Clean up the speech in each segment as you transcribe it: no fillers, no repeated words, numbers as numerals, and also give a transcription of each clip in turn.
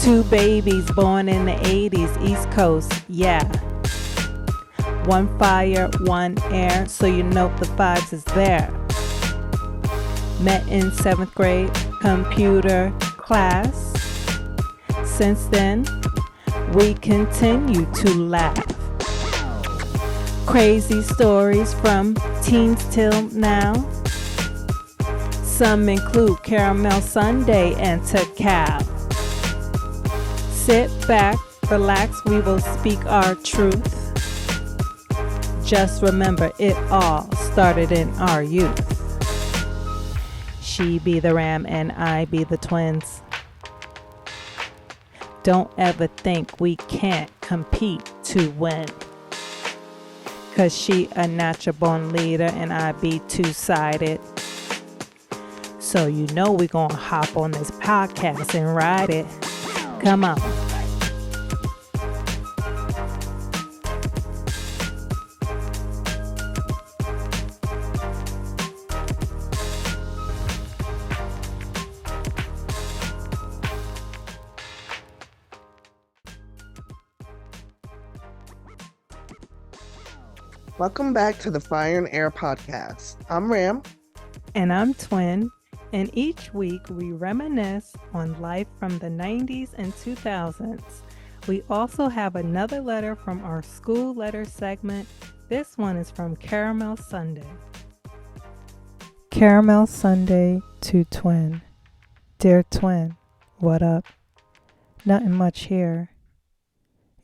Two babies born in the 80s, East Coast, yeah. One fire, one air, so you know the vibes is there. Met in 7th grade, computer class. Since then, we continue to laugh. Crazy stories from teens till now. Some include caramel sundae and cacao. Sit back, relax, we will speak our truth. Just remember, it all started in our youth. She be the ram and I be the twins. Don't ever think we can't compete to win. Cause she a natural born leader and I be two-sided. So you know we gonna hop on this podcast and ride it. Come on. Welcome back to the Fire and Air podcast. I'm Ram. And I'm Twin. And each week we reminisce on life from the 90s and 2000s. We also have another letter from our school letter segment. This one is from Caramel Sundae. Caramel Sundae to Twin. Dear Twin, what up? Nothing much here.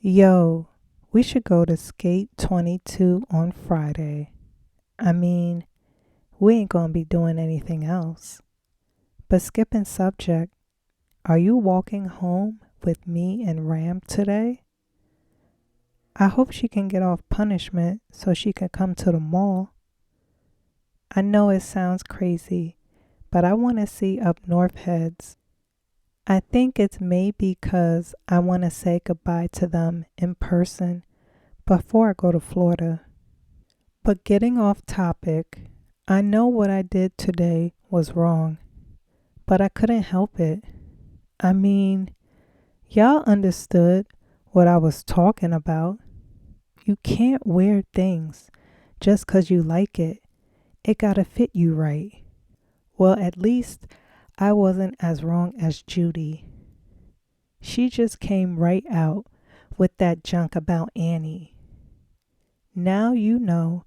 Yo, we should go to Skate 22 on Friday. I mean, we ain't gonna be doing anything else. But skipping subject, are you walking home with me and Ram today? I hope she can get off punishment so she can come to the mall. I know it sounds crazy, but I want to see up north heads. I think it's maybe because I want to say goodbye to them in person before I go to Florida. But getting off topic, I know what I did today was wrong, but I couldn't help it. I mean, y'all understood what I was talking about. You can't wear things just 'cause you like it. It gotta fit you right. Well, at least I wasn't as wrong as Judy. She just came right out with that junk about Annie. Now you know,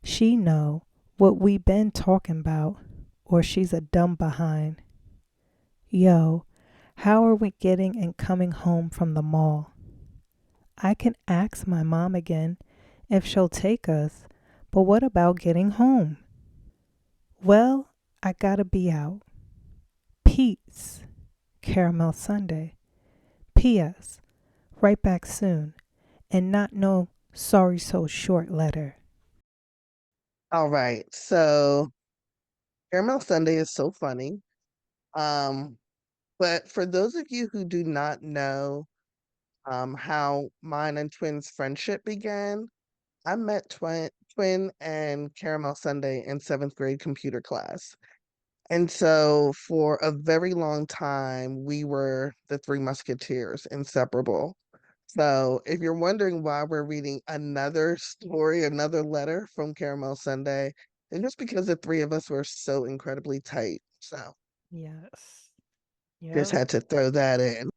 she know what we been talking about, or she's a dumb behind. Yo, how are we getting and coming home from the mall? I can ask my mom again if she'll take us, but what about getting home? Well, I gotta be out. Peace. Caramel Sundae. P.S. Right back soon. And not no sorry so short letter. All right. So Caramel Sunday is so funny. But for those of you who do not know how mine and Twin's friendship began, I met Twin and Caramel Sunday in 7th grade computer class. And so for a very long time, we were the Three Musketeers, inseparable. So if you're wondering why we're reading another story, another letter from Caramel Sunday, it's just because the three of us were so incredibly tight. So Yes. just Yep. had to throw that in.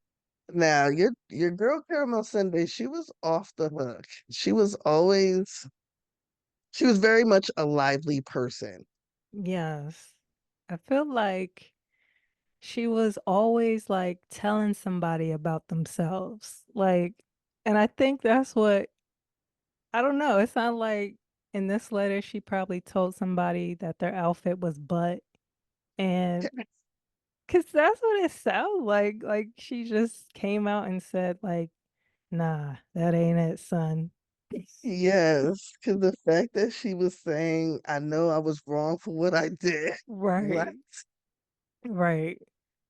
Now, your girl Caramel Sunday, she was off the hook. She was very much a lively person. Yes. I feel like she was always like telling somebody about themselves. Like, and I think that's what, I don't know. It sounded like in this letter, she probably told somebody that their outfit was butt. And because that's what it sounds like. Like she just came out and said, like, nah, that ain't it, son. Yes, because the fact that she was saying, I know I was wrong for what I did. What? Right. Right.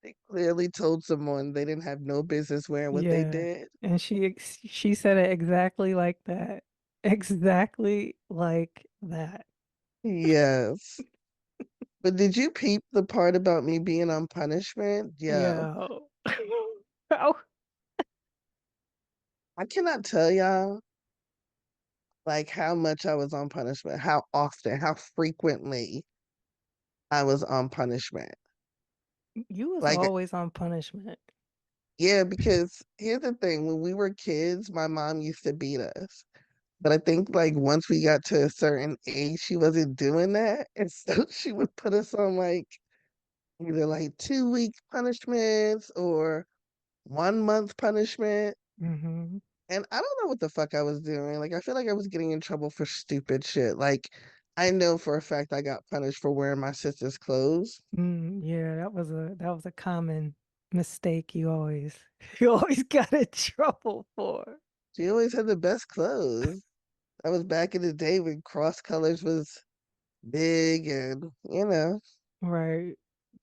They clearly told someone they didn't have no business wearing what they Yeah. did. And she said it exactly like that. Exactly like that. Yes. But did you peep the part about me being on punishment? Yo. Yeah. Oh. I cannot tell y'all like how much I was on punishment, how often, how frequently I was on punishment. You was Like, always on punishment. yeah, because here's the thing, when we were kids, my mom used to beat us. But I think like once we got to a certain age, she wasn't doing that. And so she would put us on like either like 2 week punishments or 1 month punishment. Hmm. And I don't know what the fuck I was doing. Like I feel like I was getting in trouble for stupid shit. Like I know for a fact I got punished for wearing my sister's clothes. Yeah, that was a common mistake you always you always got in trouble for. She always had the best clothes. That was back in the day when cross colors was big and Right.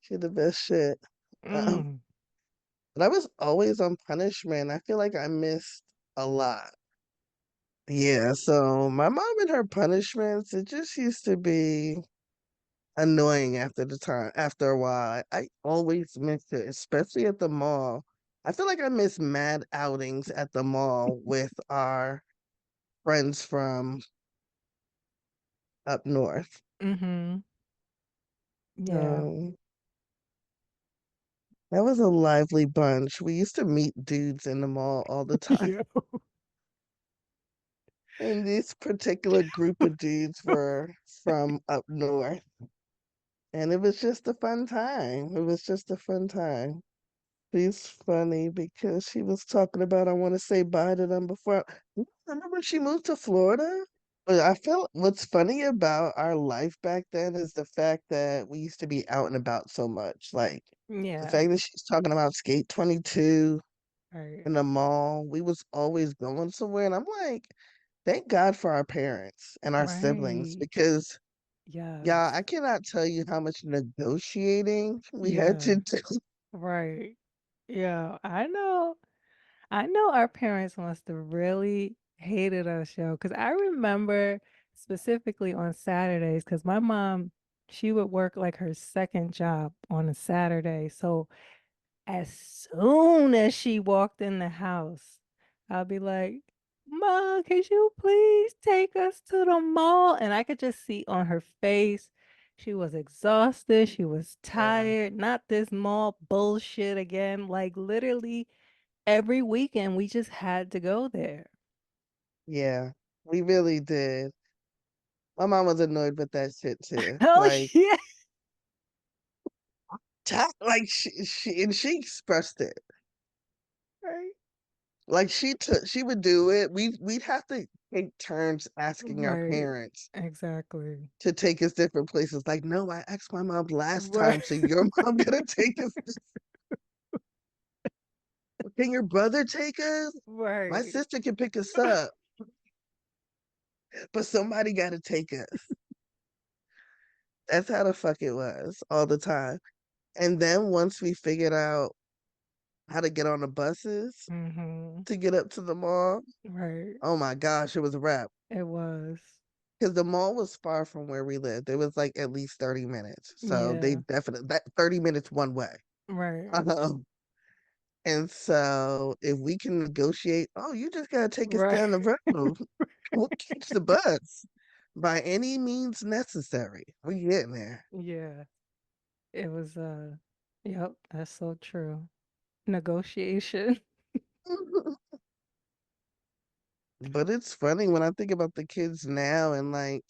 she had the best shit. Um, Mm. but I was always on punishment. I feel like I missed a lot. Yeah, so my mom and her punishments, it just used to be annoying after a while. I always missed it, especially at the mall. I feel like I miss mad outings at the mall with our friends from up north. Hmm. Yeah. Um, that was a lively bunch. We used to meet dudes in the mall all the time. Yeah. And this particular group of dudes were from up north. And it was just a fun time. It was just a fun time. She's funny because she was talking about I want to say bye to them before. Remember when she moved to Florida? But I felt what's funny about our life back then is the fact that we used to be out and about so much. Like the Yeah. fact that she's talking about Skate 22 Right. in the mall. We was always going somewhere. And I'm like, thank God for our parents and our siblings Right. because yeah, Yes. I cannot tell you how much negotiating we had Yeah. to do. Right. Yeah. I know our parents must have really hated us, yo, because I remember specifically on Saturdays, because my mom, she would work like her second job on a Saturday. So as soon as she walked in the house, I'll be like, Mom, could you please take us to the mall? And I could just see on her face, she was exhausted. She was Yeah, tired. Not this mall bullshit again. Like literally every weekend, we just had to go there. yeah, we really did. My mom was annoyed with that shit too. Oh, Like, yeah. like she expressed it. Right. Like she would do it. We'd have to take turns asking our Right. parents Exactly. to take us different places. Like, no, I asked my mom last Right. time, so your mom gonna take us. Can your brother take us? My Right. sister can pick us up, but somebody gotta take us. That's how the fuck it was all the time. And then once we figured out how to get on the buses Mm-hmm. to get up to the mall, Right. oh my gosh, it was a wrap. It was. Because the mall was far from where we lived. It was like at least 30 minutes. So they Yeah. definitely, that 30 minutes one way. Right. Um, and so if we can negotiate, oh, you just gotta take us Right. down the road. We'll catch the bus by any means necessary. We getting there. Yeah. It was yep, that's so true. Negotiation. But it's funny when I think about the kids now and like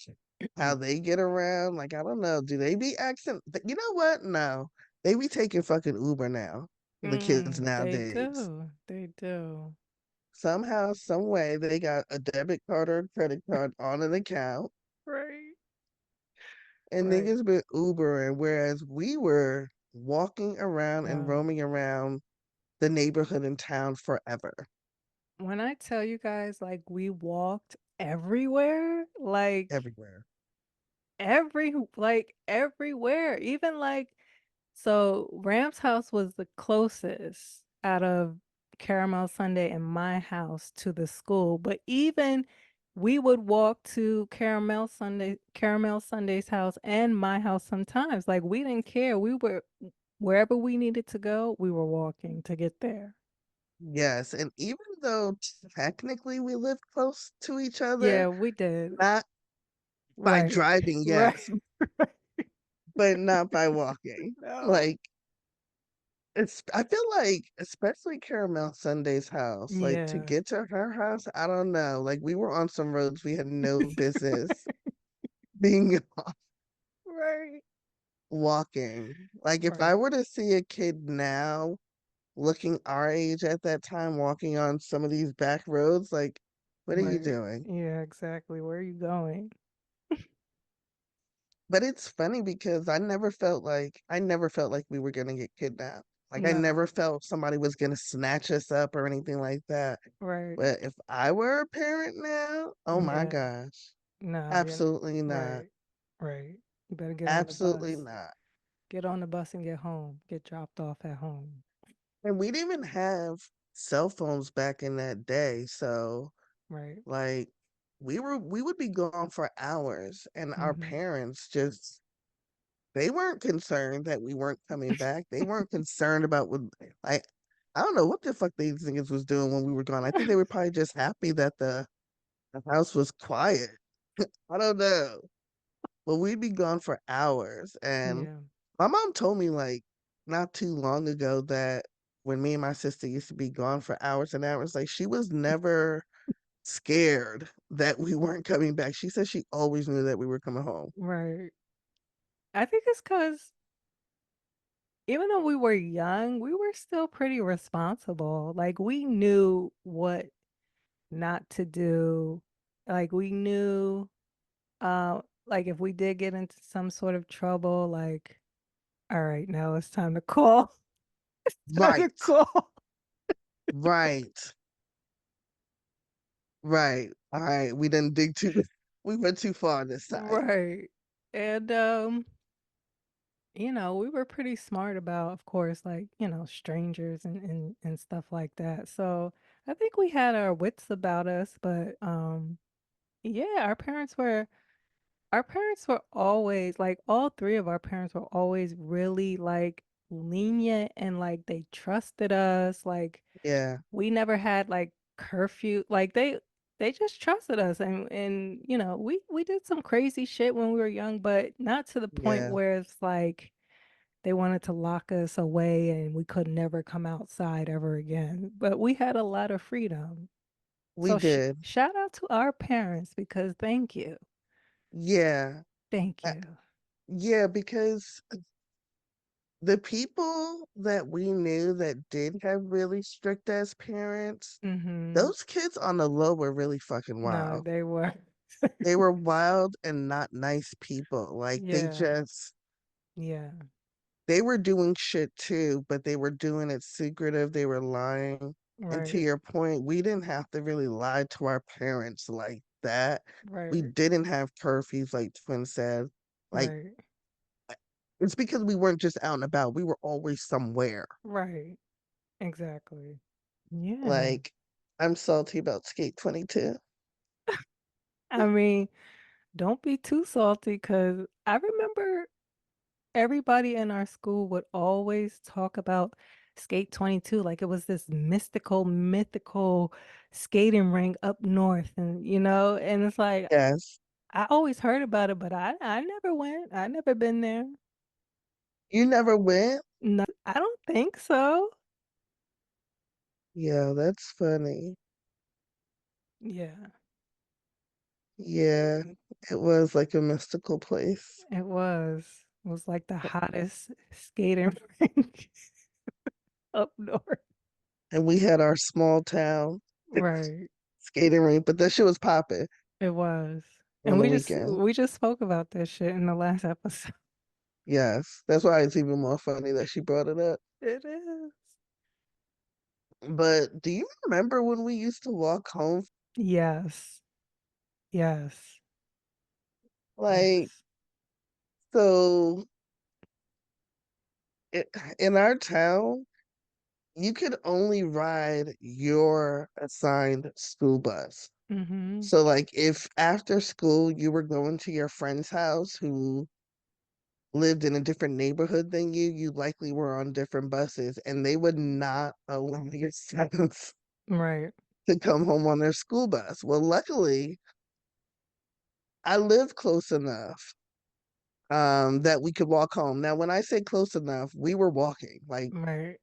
how they get around. Like, I don't know. Do they be acting? You know what? No. They be taking fucking Uber now. The kids They nowadays. do. They do. Somehow, some way, they got a debit card or a credit card on an account, Right. and Right. niggas been Ubering, whereas we were walking around and Yo. roaming around the neighborhood and town forever. When I tell you guys, like, we walked everywhere, Everywhere. like everywhere, even like, so Ram's house was the closest out of Caramel Sunday and my house to the school, but even we would walk to Caramel Sunday's house and my house sometimes. Like, we didn't care. We were wherever we needed to go, we were walking to get there. Yes, and even though technically we live close to each other, Yeah, we did. not by Right. driving, Right. yes, but not by walking. No. Like it's I feel like especially Caramel Sunday's house, like to Yeah. get to her house, I don't know. Like we were on some roads we had no business being on Right. walking. Like if I Right. were to see a kid now looking our age at that time walking on some of these back roads, like, what are you Right. doing? Yeah, exactly. Where are you going? But it's funny because I never felt like we were gonna get kidnapped. Like I never No. felt somebody was gonna snatch us up or anything like that. Right. But if I were a parent now, oh my Yeah. gosh. No, you're Absolutely not. right. Right. You better get on the Absolutely bus. not. Get on the bus and get home. Get dropped off at home. And we didn't even have cell phones back in that day. So Right. like we would be gone for hours and our Mm-hmm. parents just they weren't concerned that we weren't coming back. They weren't concerned about what like I don't know what the fuck these niggas was doing when we were gone. I think they were probably just happy that the house was quiet. I don't know. But we'd be gone for hours. And Yeah. my mom told me like not too long ago that when me and my sister used to be gone for hours and hours, like she was never scared that we weren't coming back. She said she always knew that we were coming home. Right. I think it's because even though we were young, we were still pretty responsible. Like we knew what not to do. Like we knew like if we did get into some sort of trouble, like, all right, now it's time to call. Time to Right. call. Right. Right. All right. We didn't dig too we went too far this time. Right. And we were pretty smart about, of course, like, strangers and stuff like that. So I think we had our wits about us, but yeah, our parents were always like all three of our parents were always really like lenient and like they trusted us. Like Yeah. we never had like curfew. Like they just trusted us and we did some crazy shit when we were young, but not to the point Yeah. where it's like they wanted to lock us away and we could never come outside ever again. But we had a lot of freedom. We So did. shout out to our parents because thank you. Yeah. Thank Uh, you. Yeah, because the people that we knew that did have really strict ass parents, Mm-hmm. those kids on the low were really fucking No, wild. they were. They were wild and not nice people. Like Yeah, yeah, they were doing shit too, but they were doing it secretive. They were lying. And to right, your point, we didn't have to really lie to our parents like that. We right, didn't have curfews like Twin said. Like right, it's because we weren't just out and about. We were always somewhere. right. Exactly. Yeah. Like I'm salty about Skate 22. I mean, don't be too salty because I remember everybody in our school would always talk about Skate 22 like it was this mystical, mythical skating rink up north. And it's like, Yes. I always heard about it, but I never went. I never been there. You never went? No, I don't think so. Yeah, that's funny. Yeah, Yeah, it was like a mystical place. it was. It was like the hottest skating rink up north. And we had our small town Right. skating rink, but that shit was popping It was. on And the we just weekend. we just spoke about this shit in the last episode. Yes, that's why it's even more funny that she brought it up. It is. But do you remember when we used to walk home? Yes. Yes. Like, Yes. so it, in our town, you could only ride your assigned school bus. Mm-hmm. So, like, if after school you were going to your friend's house who lived in a different neighborhood than you likely were on different buses, and they would not allow your sons Right. to come home on their school bus. Well, luckily, I lived close enough that we could walk home. Now, when I say close enough, we were walking. Like Right.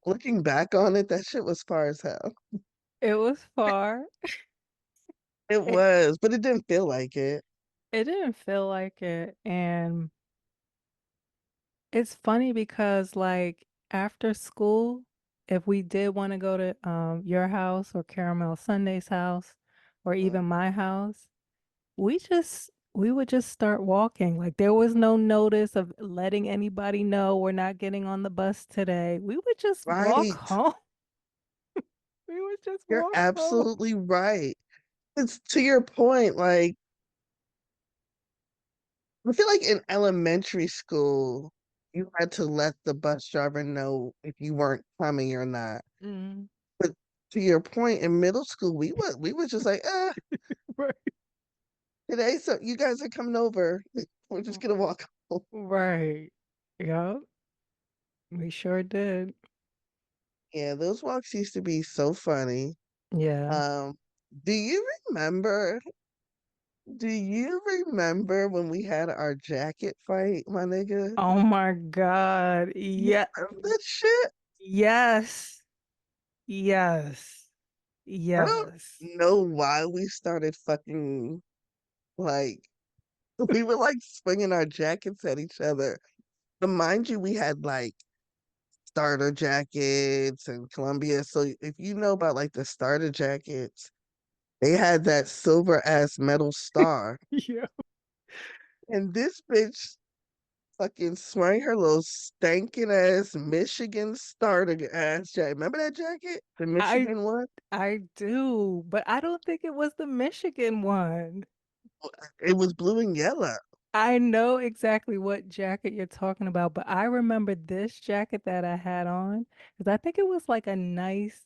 looking back on it, that shit was far as hell. It was far. It It was, but it didn't feel like it. it didn't feel like it. And it's funny because like after school, if we did want to go to your house or Caramel Sunday's house or Mm. even my house, we would just start walking. Like there was no notice of letting anybody know we're not getting on the bus today. We would just walk Right. home. We would just You're walk home. absolutely right. It's to your point, like I feel like in elementary school, you had to let the bus driver know if you weren't coming or not. Mm. But to your point, in middle school, we was just like, Right. today, so you guys are coming over. We're just gonna walk home. Right. Yep. We sure did. Yeah, those walks used to be so funny. Yeah. Um, do you remember? Do you remember when we had our jacket fight, my nigga? Oh my God. You Yeah. remember that shit? Yes. Yes. I don't Yes. know why we started fucking like we were like swinging our jackets at each other. But mind you, we had like starter jackets and Columbia. So if you know about like the starter jackets, they had that silver ass metal star. Yeah. And this bitch fucking wearing her little stankin' ass Michigan starter ass jacket. Remember that jacket? The I Michigan one? I do, but I don't think it was the Michigan one. It was blue and yellow. I know exactly what jacket you're talking about, but I remember this jacket that I had on because I think it was like a nice,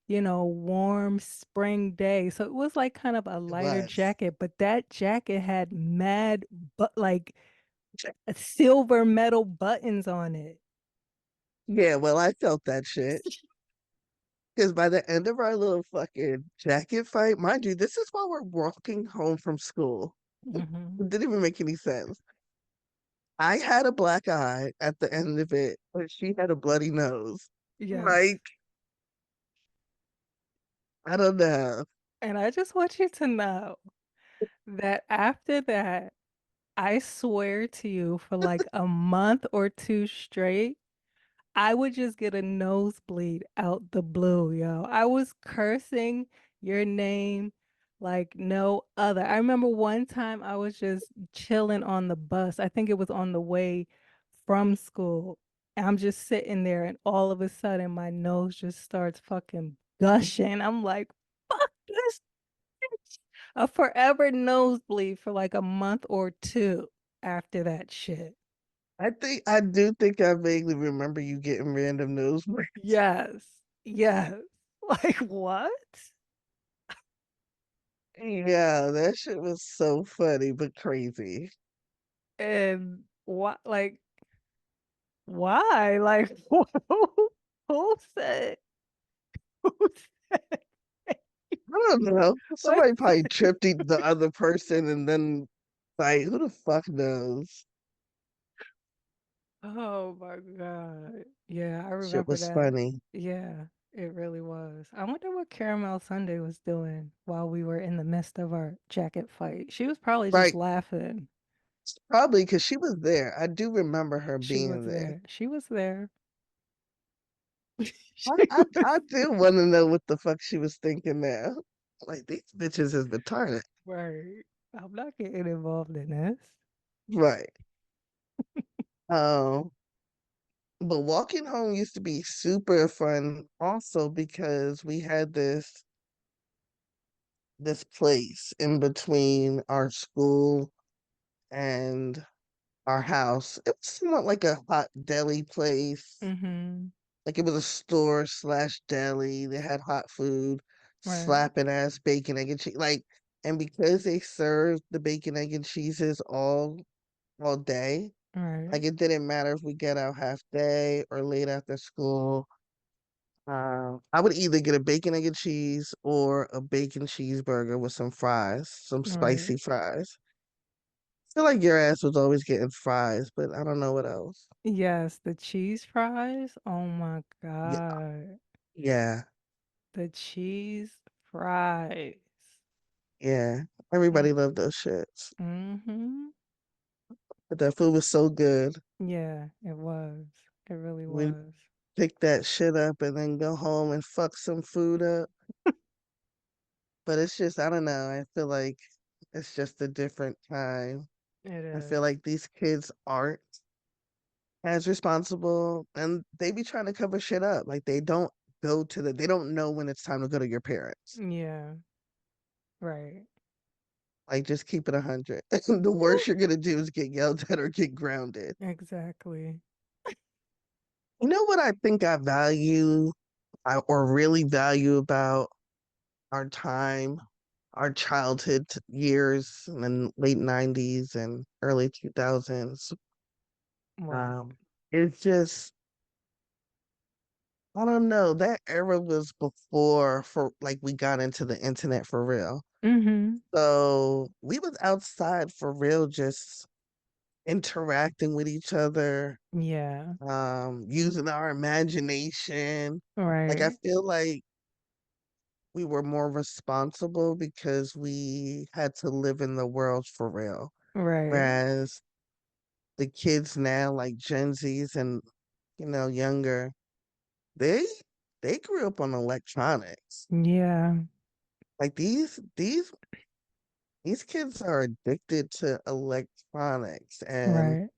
warm spring day. So it was like kind of a It lighter was. jacket, but that jacket had mad, but like silver metal buttons on it. Yeah, well, I felt that shit. Because by the end of our little fucking jacket fight, mind you, this is while we're walking home from school. Hmm. It didn't even make any sense. I had a black eye at the end of it, but she had a bloody nose. Yes. Like, I don't know. And I just want you to know that after that, I swear to you, for like a month or two straight, I would just get a nosebleed out the blue, yo. I was cursing your name like no other. I remember one time I was just chilling on the bus. I think it was on the way from school. And I'm just sitting there, and all of a sudden, my nose just starts fucking gushing. I'm like, fuck this bitch. A forever nosebleed for like a month or two after that shit. I do think I vaguely remember you getting random nosebleeds. Yes. Yes. Like what? Yeah, that shit was so funny but crazy. And what why? Like who said who said I don't know. what? Somebody probably tripped the other person and then like who the fuck knows? Oh my God. Yeah, I Shit remember was that. funny. Yeah, it really was. I wonder what Caramel Sunday was doing while we were in the midst of our jacket fight. She was probably just Right. laughing. Probably because she was there. I do remember her She was being there. there. She was there. I, She I, was I do want to know what the fuck she was thinking now. Like, these bitches is retarded. right. I'm not getting involved in this. Right. Um, but walking home used to be super fun also because we had this place in between our school and our house. It was somewhat like a hot deli place. Mm-hmm. Like it was a store slash deli. They had hot food, Right. slapping ass bacon, egg, and cheese. Like, and because they served the bacon, egg, and cheeses all all day. Right. Like it didn't matter if we get out half day or late after school. I would either get a bacon, egg, and cheese or a bacon cheeseburger with some fries, some Right. spicy fries. I feel like your ass was always getting fries, but I don't know what else. Yes, the cheese fries. Oh my Yeah, God. yeah, The cheese fries. yeah. Everybody loved those shits. Mm-hmm. But that food was so good. Yeah, it was. It really We was. pick that shit up and then go home and fuck some food up. But it's just, I don't know. I feel like it's just a different time. It I feel is. like these kids aren't as responsible and they be trying to cover shit up. Like they don't know when it's time to go to your parents. Yeah, right. Like just keep it 100. The worst you're gonna do is get yelled at or get grounded. Exactly. You know what I think I value or really value about our time, our childhood years in the late 90s and early 2000s. What? Um, it's just, I don't know, that era was before for like we got into the internet for real. Mm-hmm. So we was outside for real, just interacting with each other, Yeah. using our imagination. Like I Right. feel like we were more responsible because we had to live in the world for real. Right. Whereas the kids now, like Gen Zs and younger, they they grew up on electronics. Yeah. Like these kids are addicted to electronics and Right.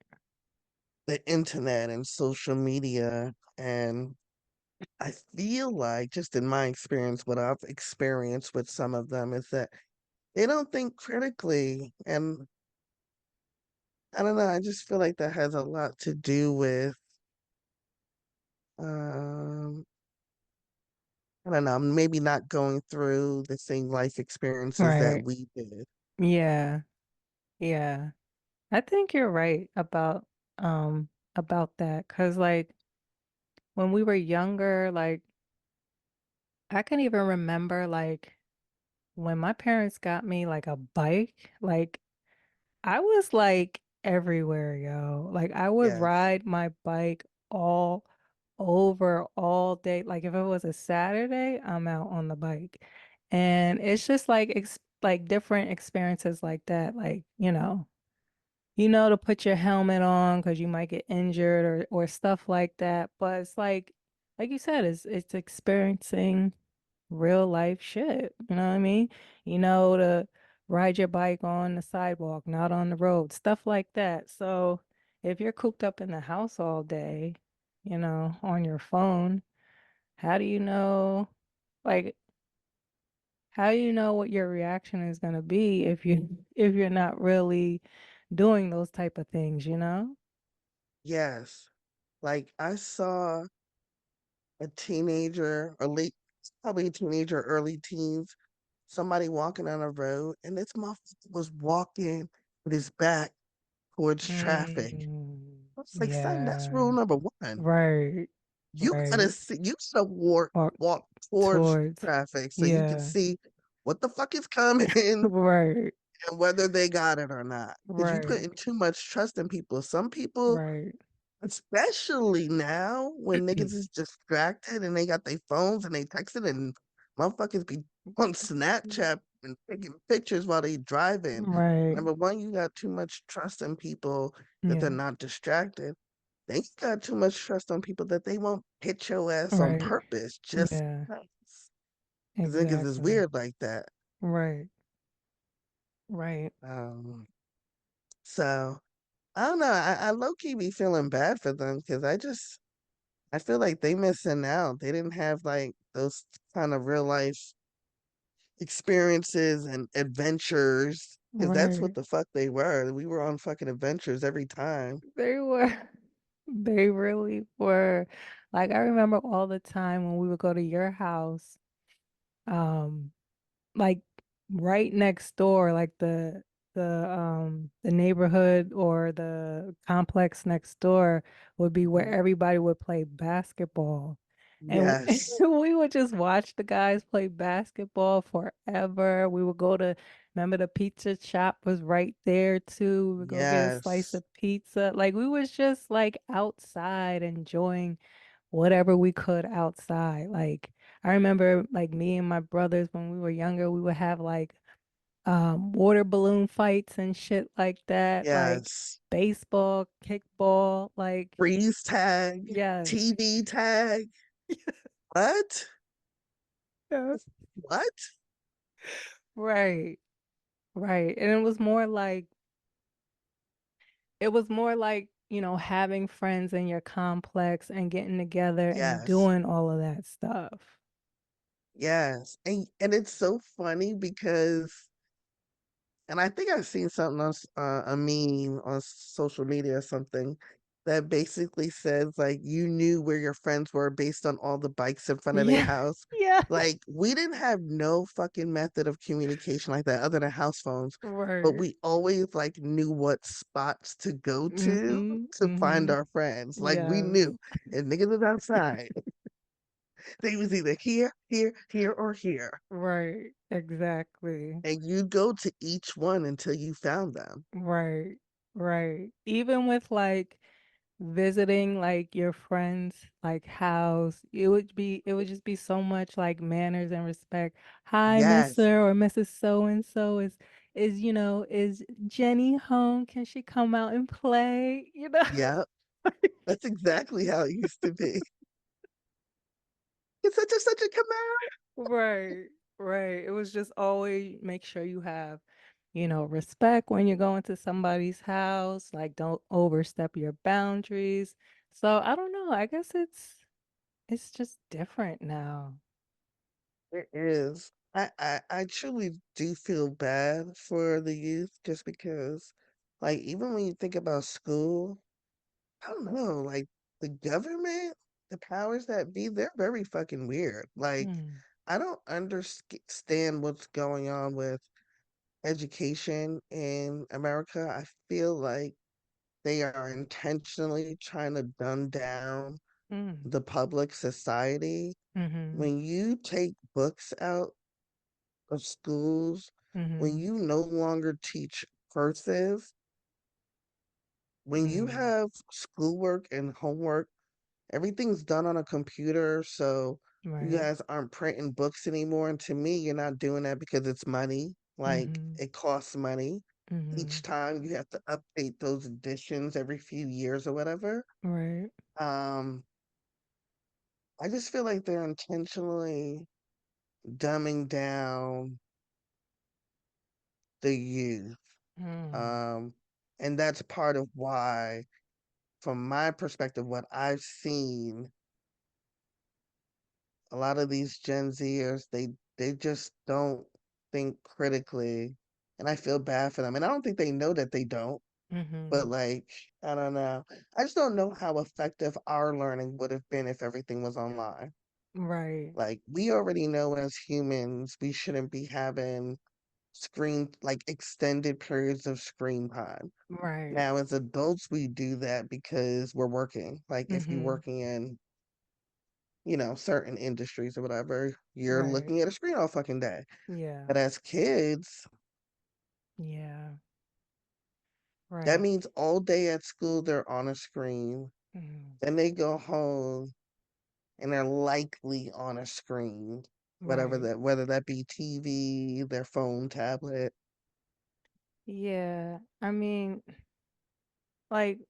the internet and social media. And I feel like, just in my experience, what I've experienced with some of them is that they don't think critically. And I don't know, I just feel like that has a lot to do with um I don't know, maybe not going through the same life experiences that Right. we did. Yeah. Yeah. I think you're right about that. 'Cause like when we were younger, like I can even remember like when my parents got me like a bike, like I was like everywhere, yo. Like I would Yes. ride my bike all over all day. Like if it was a Saturday, I'm out on the bike. And it's just like like different experiences like that. Like, to put your helmet on because you might get injured or stuff like that. But it's like you said, it's experiencing real life shit. You know what I mean? To ride your bike on the sidewalk, not on the road, stuff like that. So if you're cooped up in the house all day, on your phone, how do you know, like, how do you know what your reaction is going to be if you're not really doing those type of things, you know? Yes. Like I saw a teenager or late, probably a teenager, early teens, somebody walking on a road, and this motherfucker was walking with his back towards traffic. I was like, son, that's rule Yeah. number one. Right. You gotta Right. see, you should Or walk towards towards. traffic so you can Yeah. see what the fuck is coming and Right. whether they got it or not. Because you put Right. in too much trust in people. Some people, Right. especially now when niggas is distracted and they got their phones and they texting and motherfuckers be on Snapchat and taking pictures while they driving. Right. Number one, you got too much trust in people that they're Yeah. not distracted. They got too much trust on people that they won't hit your ass on Right. purpose just Yeah. because niggas is Exactly. weird like that. Right. Right. Um, so I don't know. I low key be feeling bad for them because I feel like they missing out. They didn't have like those kind of real life experiences and adventures because that's what Right. the fuck they were. We were on fucking adventures every time. They were. They really were. Like I remember all the time when we would go to your house, um, like right next door, like the the neighborhood or the complex next door would be where Mhm. everybody would play basketball. And Yes. we would just watch the guys play basketball forever. We would go to, remember the pizza shop was right there too. We would go get a slice Yes. of pizza. Like we was just like outside enjoying whatever we could outside. Like I remember like me and my brothers when we were younger, we would have like water balloon fights and shit like that, like Yes. baseball, kickball, like Freeze tag, yes. TV tag. What? Yeah. What? Right, right. And it was more like, having friends in your complex and getting together and Yes. doing all of that stuff. Yes. And it's so funny because and I think I've seen something on a meme on social media or something that basically says like you knew where your friends were based on all the bikes in front of their Yeah. house. Yeah. Like we didn't have no fucking method of communication like that other than house phones, but Right. we always like knew what spots to go Mm-hmm. to find Mm-hmm. our friends. Like we Yes. knew if niggas was outside, they was either here, here, here, or here. Right. Exactly. And you go to each one until you found them. Right. Right. Even with like visiting like your friends like house, it would just be so much like manners and respect. Hi, Yes. Mr. or Mrs. So and so is Jenny home? Can she come out and play? Yep. That's exactly how it used to be. It's such a command. Right, right. It was just always make sure you have respect when you're going to somebody's house. Like, don't overstep your boundaries. So I don't know. I guess it's just different now. It is. I truly do feel bad for the youth just because, like, even when you think about school, I don't know, like, the government, the powers that be, they're very fucking weird. Like, Hmm. I don't understand what's going on with education in America. I feel like they are intentionally trying to dumb down Mm. the public society. Mm-hmm. When you take books out of schools, when Mm-hmm. you no longer teach cursive, when you Mm. have schoolwork and homework, everything's done on a computer, so you Right. guys aren't printing books anymore. And to me, you're not doing that because it's money. Like Mm-hmm. it costs money. Mm-hmm. Each time you have to update those editions every few years or whatever. Right. Um, I just feel like they're intentionally dumbing down the youth. Mm. Um, and that's part of why, from my perspective, what I've seen, a lot of these Gen Zers, they just don't think critically. And I feel bad for them. And I don't think they know that they don't, but Mm-hmm. like, I don't know. I just don't know how effective our learning would have been if everything was online. Right. Like, we already know as humans, we shouldn't be having like extended periods of screen time. Right. Now, as adults, we do that because we're working. Like, if you're Mm-hmm. working in, certain industries or whatever, you're Right. looking at a screen all fucking day. Yeah. But as kids, Yeah. that Right. means all day at school, they're on a screen. Mm. Then they go home and they're likely on a screen, Right. whether that be TV, their phone, tablet. Yeah. I mean, like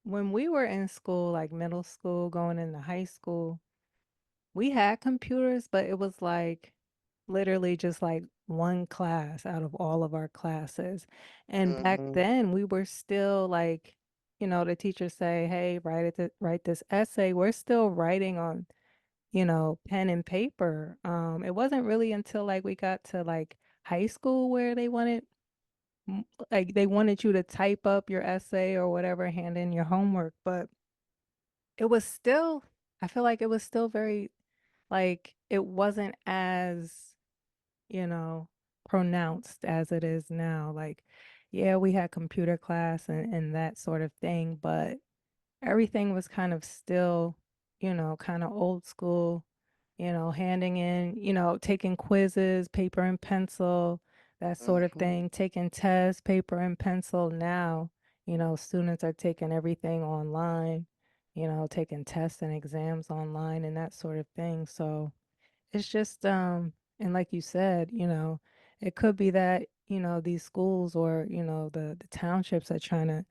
when we were in school, like middle school, going into high school, we had computers, but it was like literally just like one class out of all of our classes. And back Hmm. then we were still like, the teacher say, "Hey, write this essay." We're still writing on pen and paper. It wasn't really until like we got to like high school where m- they wanted you to type up your essay or whatever, hand in your homework, but it was still, I feel like it was still very, like, it wasn't as, you know, pronounced as it is now. Like, yeah, we had computer class and that sort of thing, but everything was kind of still, kind of old school, handing in, taking quizzes, paper and pencil, that sort of Hmm. thing, taking tests, paper and pencil. Now, students are taking everything online, taking tests and exams online and that sort of thing. So it's just, and like you said, it could be that, these schools or, the townships are trying to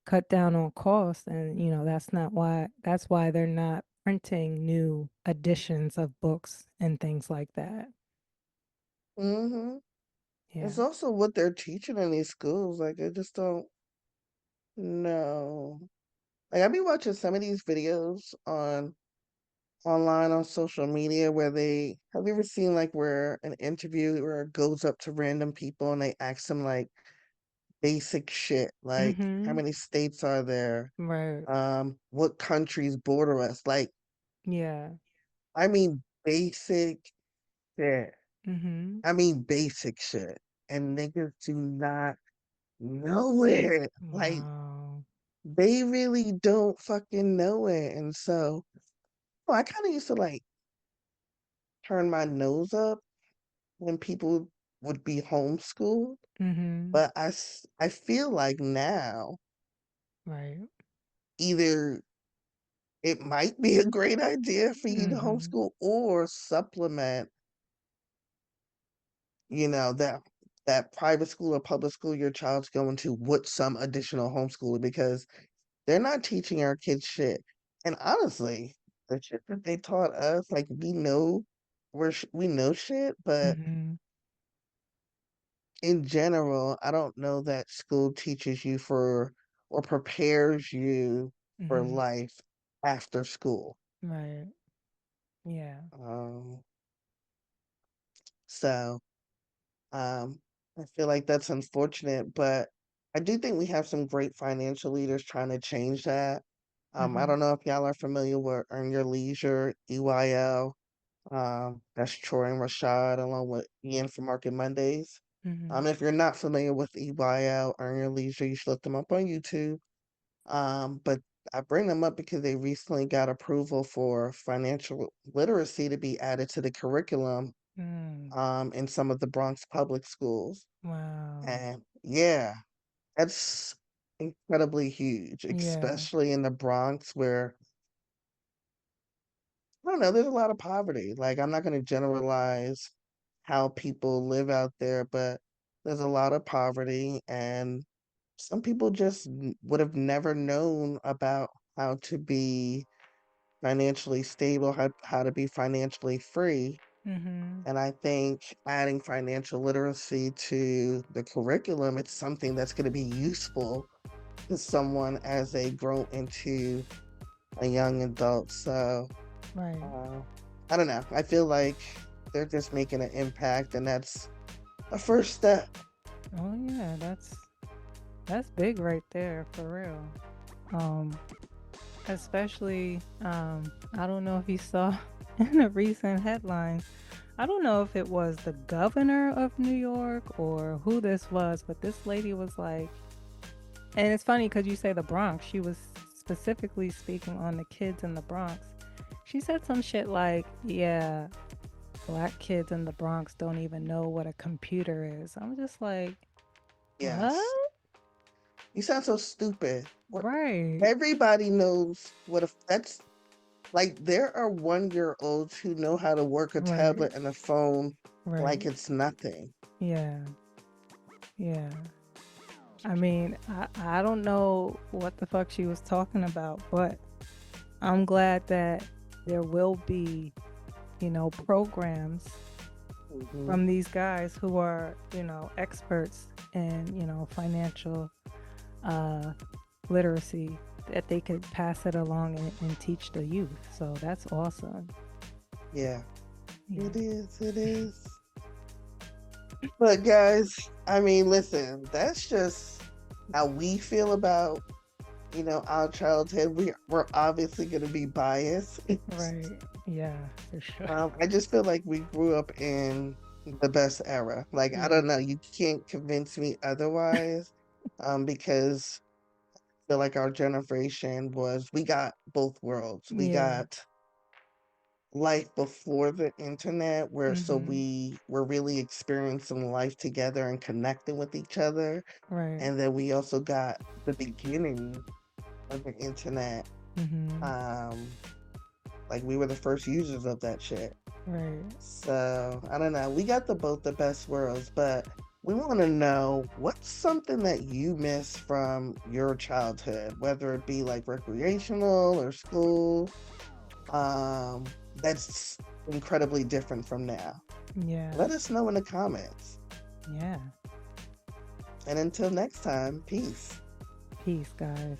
cut down on costs and, that's why they're not printing new editions of books and things like that. Hmm. Yeah. It's also what they're teaching in these schools. Like, I just don't know. Like, I be watching some of these videos on online on social media where they have you ever seen like where an interviewer goes up to random people and they ask them like basic shit like how Mm-hmm. many states are there, Right. what countries border us, like Yeah. I mean basic shit. Mm-hmm. I mean basic shit, and niggas do not know it. Like Wow. they really don't fucking know it. And so well, I kind of used to like turn my nose up when people would be homeschooled. Mm-hmm. But I feel like now Right. either it might be a great idea for you to Mm-hmm. homeschool or supplement, that private school or public school your child's going to with some additional homeschooling because they're not teaching our kids shit. And honestly, the shit that they taught us, like we know shit, but Mm-hmm. in general, I don't know that school teaches you for or prepares you for Mm-hmm. life after school. Right. Yeah. Um, so I feel like that's unfortunate, but I do think we have some great financial leaders trying to change that. I Mm-hmm. don't know if y'all are familiar with Earn Your Leisure, EYL. That's Troy and Rashad along with Ian from Market Mondays. Mm-hmm. If you're not familiar with EYL, Earn Your Leisure, you should look them up on YouTube. But I bring them up because they recently got approval for financial literacy to be added to the curriculum Mm. in some of the Bronx public schools. Wow. And yeah, that's incredibly huge, Yeah. especially in the Bronx where I don't know, there's a lot of poverty. Like I'm not going to generalize how people live out there, but there's a lot of poverty and some people just would have never known about how to be financially stable, how to be financially free. Mm-hmm. And I think adding financial literacy to the curriculum, it's something that's going to be useful to someone as they grow into a young adult. So Right. uh, I don't know. I feel like they're just making an impact, and that's a first step. Oh yeah, that's big right there for real. Um, especially I don't know if you saw in a recent headline. I don't know if it was the governor of New York or who this was, but this lady was like, and it's funny because you say the Bronx. She was specifically speaking on the kids in the Bronx. She said some shit like, yeah, black kids in the Bronx don't even know what a computer is. I'm just like, what? Yes. You sound so stupid. What? Right, Everybody knows what a that's like. There are 1 year olds who know how to work a right, tablet and a phone like right. it's nothing. Yeah, yeah. I mean, I don't know what the fuck she was talking about, but I'm glad that there will be, programs Hmm. from these guys who are, experts in, financial uh, literacy that they could pass it along and teach the youth. So that's awesome. Yeah, Yeah. it is. It is. But guys, I mean, listen, that's just how we feel about our childhood. We're obviously going to be biased. Right. Yeah, for sure. I just feel like we grew up in the best era. Like, I Yeah. don't know, you can't convince me otherwise, because I feel like our generation we got both worlds. We Yeah. got life before the internet, where so Mhm. we were really experiencing life together and connecting with each other. Right. And then we also got the beginning of the internet. Mhm. Um, like we were the first users of that shit. Right. So I don't know. We got the best worlds, but we want to know what's something that you miss from your childhood, whether it be like recreational or school, that's incredibly different from now. Yeah. Let us know in the comments. Yeah. And until next time, peace. Peace, guys.